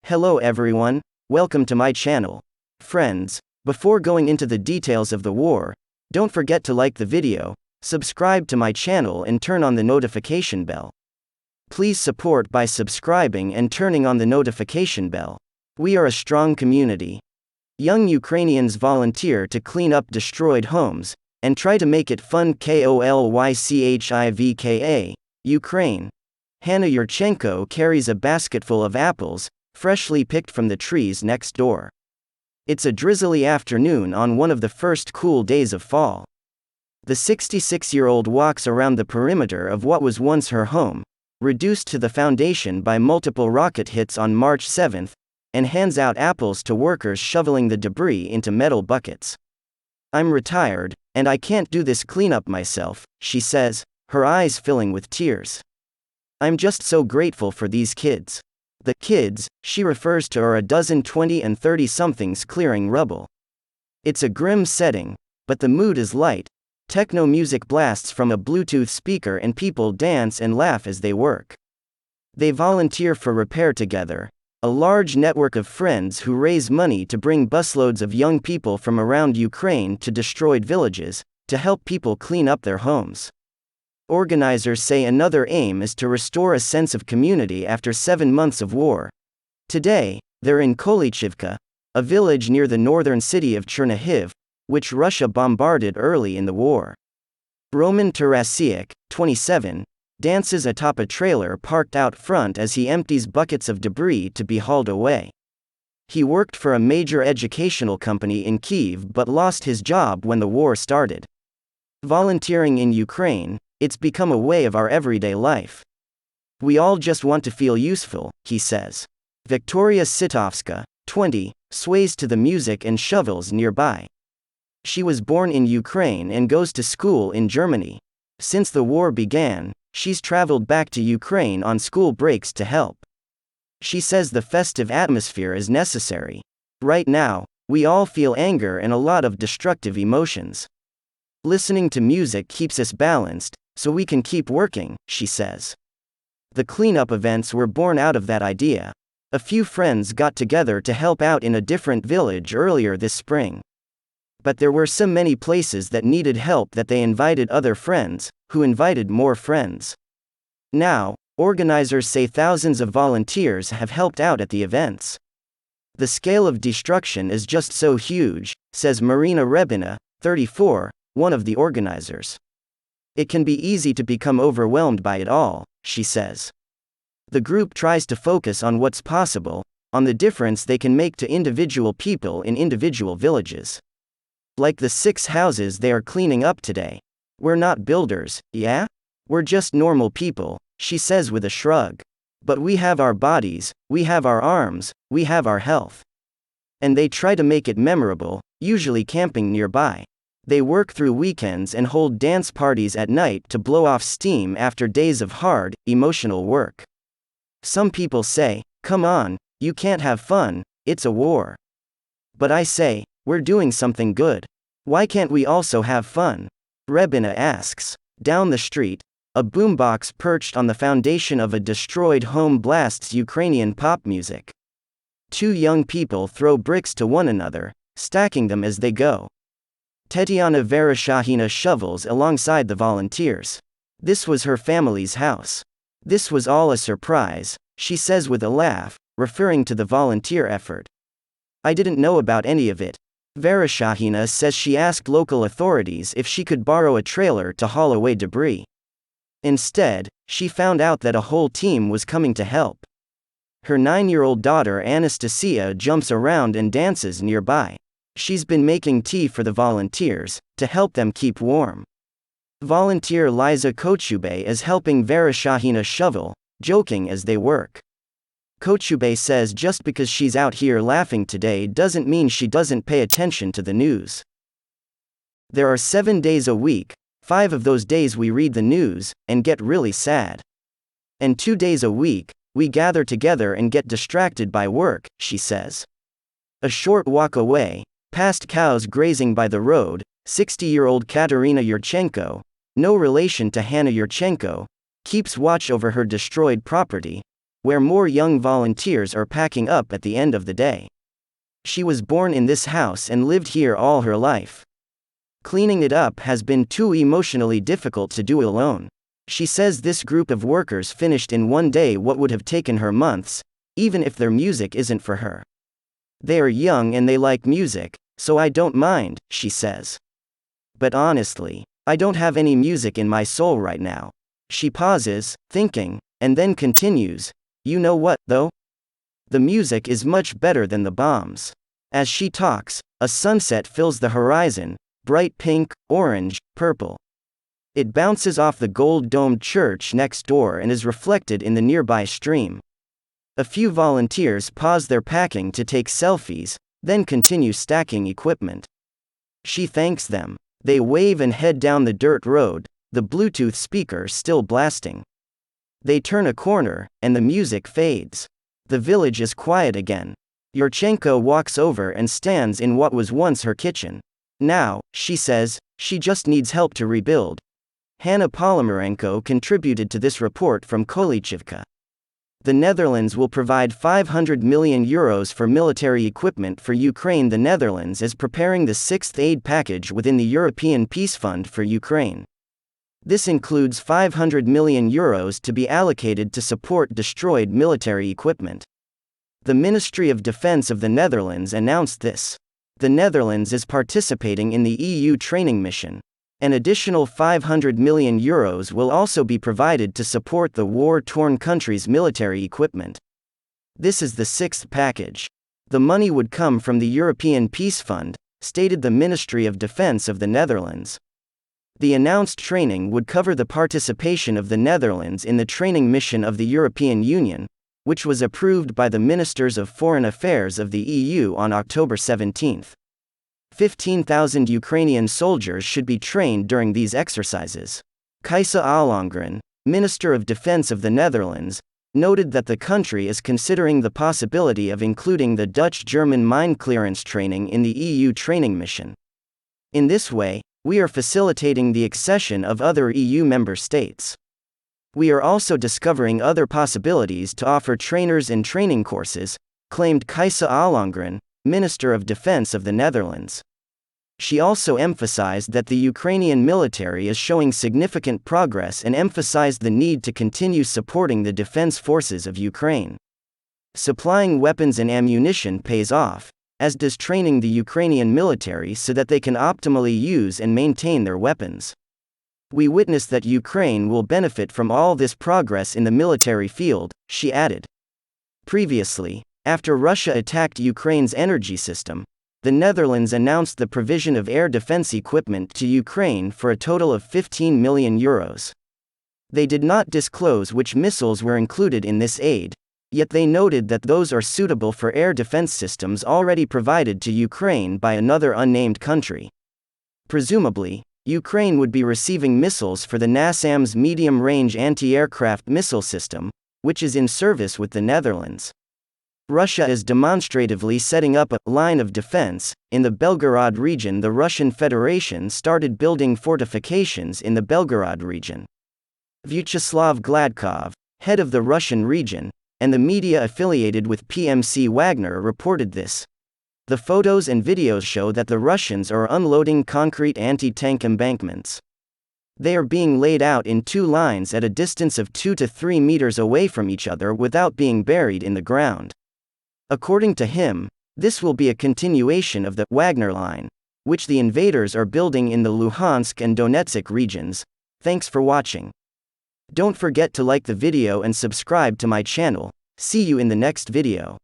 Hello everyone, welcome to my channel. Friends, before going into the details of the war, don't forget to like the video, subscribe to my channel and turn on the notification bell. Please support by subscribing and turning on the notification bell. We are a strong community. Young Ukrainians volunteer to clean up destroyed homes, and try to make it fun. KOLYCHIVKA, Ukraine. Hannah Yurchenko carries a basketful of apples, freshly picked from the trees next door. It's a drizzly afternoon on one of the first cool days of fall. The 66-year-old walks around the perimeter of what was once her home, reduced to the foundation by multiple rocket hits on March 7, and hands out apples to workers shoveling the debris into metal buckets. "I'm retired, and I can't do this cleanup myself," she says, her eyes filling with tears. "I'm just so grateful for these kids." The kids, she refers to, are a dozen 20 and 30-somethings clearing rubble. It's a grim setting, but the mood is light. Techno music blasts from a Bluetooth speaker and people dance and laugh as they work. They volunteer for Repair Together, a large network of friends who raise money to bring busloads of young people from around Ukraine to destroyed villages, to help people clean up their homes. Organizers say another aim is to restore a sense of community after 7 months of war. Today, they're in Kolychivka, a village near the northern city of Chernihiv, which Russia bombarded early in the war. Roman Tarasiuk, 27, dances atop a trailer parked out front as he empties buckets of debris to be hauled away. He worked for a major educational company in Kyiv but lost his job when the war started. Volunteering in Ukraine, it's become a way of our everyday life. We all just want to feel useful, he says. Victoria Sitovska, 20, sways to the music and shovels nearby. She was born in Ukraine and goes to school in Germany. Since the war began, she's traveled back to Ukraine on school breaks to help. She says the festive atmosphere is necessary. Right now, we all feel anger and a lot of destructive emotions. Listening to music keeps us balanced, so we can keep working, she says. The cleanup events were born out of that idea. A few friends got together to help out in a different village earlier this spring. But there were so many places that needed help that they invited other friends, who invited more friends. Now, organizers say thousands of volunteers have helped out at the events. The scale of destruction is just so huge, says Marina Rebina, 34, one of the organizers. It can be easy to become overwhelmed by it all, she says. The group tries to focus on what's possible, on the difference they can make to individual people in individual villages. Like the 6 houses they are cleaning up today. "We're not builders, yeah? We're just normal people," she says with a shrug. "But we have our bodies, we have our arms, we have our health." And they try to make it memorable, usually camping nearby. They work through weekends and hold dance parties at night to blow off steam after days of hard, emotional work. Some people say, "Come on, you can't have fun, it's a war." But I say, we're doing something good. Why can't we also have fun? Rebina asks. Down the street, a boombox perched on the foundation of a destroyed home blasts Ukrainian pop music. 2 young people throw bricks to one another, stacking them as they go. Tetiana Vereshchahina shovels alongside the volunteers. This was her family's house. This was all a surprise, she says with a laugh, referring to the volunteer effort. "I didn't know about any of it." Vereshchahina says she asked local authorities if she could borrow a trailer to haul away debris. Instead, she found out that a whole team was coming to help. Her 9-year-old daughter Anastasia jumps around and dances nearby. She's been making tea for the volunteers, to help them keep warm. Volunteer Liza Kochube is helping Vereshchahina shovel, joking as they work. Kochube says just because she's out here laughing today doesn't mean she doesn't pay attention to the news. "There are 7 days a week, 5 of those days we read the news, and get really sad. And 2 days a week, we gather together and get distracted by work," she says. A short walk away, past cows grazing by the road, 60-year-old Katerina Yurchenko, no relation to Hannah Yurchenko, keeps watch over her destroyed property, where more young volunteers are packing up at the end of the day. She was born in this house and lived here all her life. Cleaning it up has been too emotionally difficult to do alone. She says this group of workers finished in one day what would have taken her months, even if their music isn't for her. They are young and they like music, so I don't mind, she says. But honestly, I don't have any music in my soul right now. She pauses, thinking, and then continues, you know what, though? The music is much better than the bombs. As she talks, a sunset fills the horizon, bright pink, orange, purple. It bounces off the gold-domed church next door and is reflected in the nearby stream. A few volunteers pause their packing to take selfies, then continue stacking equipment. She thanks them. They wave and head down the dirt road, the Bluetooth speaker still blasting. They turn a corner, and the music fades. The village is quiet again. Yurchenko walks over and stands in what was once her kitchen. Now, she says, she just needs help to rebuild. Hanna Polymarenko contributed to this report from Kolychivka. The Netherlands will provide €500 million for military equipment for Ukraine. The Netherlands is preparing the sixth aid package within the European Peace Fund for Ukraine. This includes €500 million to be allocated to support destroyed military equipment. The Ministry of Defense of the Netherlands announced this. The Netherlands is participating in the EU training mission. An additional €500 million will also be provided to support the war-torn country's military equipment. This is the sixth package. The money would come from the European Peace Fund, stated the Ministry of Defense of the Netherlands. The announced training would cover the participation of the Netherlands in the training mission of the European Union, which was approved by the Ministers of Foreign Affairs of the EU on October 17. 15,000 Ukrainian soldiers should be trained during these exercises. Kajsa Ollongren, Minister of Defense of the Netherlands, noted that the country is considering the possibility of including the Dutch-German mine clearance training in the EU training mission. In this way, we are facilitating the accession of other EU member states. We are also discovering other possibilities to offer trainers and training courses, claimed Kajsa Ollongren, Minister of Defense of the Netherlands. She also emphasized that the Ukrainian military is showing significant progress and emphasized the need to continue supporting the defense forces of Ukraine. Supplying weapons and ammunition pays off, as does training the Ukrainian military so that they can optimally use and maintain their weapons. We witness that Ukraine will benefit from all this progress in the military field, she added. Previously, after Russia attacked Ukraine's energy system, the Netherlands announced the provision of air defense equipment to Ukraine for a total of €15 million. They did not disclose which missiles were included in this aid, yet they noted that those are suitable for air defense systems already provided to Ukraine by another unnamed country. Presumably, Ukraine would be receiving missiles for the NASAMS medium-range anti-aircraft missile system, which is in service with the Netherlands. Russia is demonstratively setting up a line of defense. In the Belgorod region, the Russian Federation started building fortifications in the Belgorod region. Vyacheslav Gladkov, head of the Russian region, and the media affiliated with PMC Wagner reported this. The photos and videos show that the Russians are unloading concrete anti-tank embankments. They are being laid out in two lines at a distance of 2 to 3 meters away from each other without being buried in the ground. According to him, this will be a continuation of the Wagner Line, which the invaders are building in the Luhansk and Donetsk regions. Thanks for watching. Don't forget to like the video and subscribe to my channel. See you in the next video.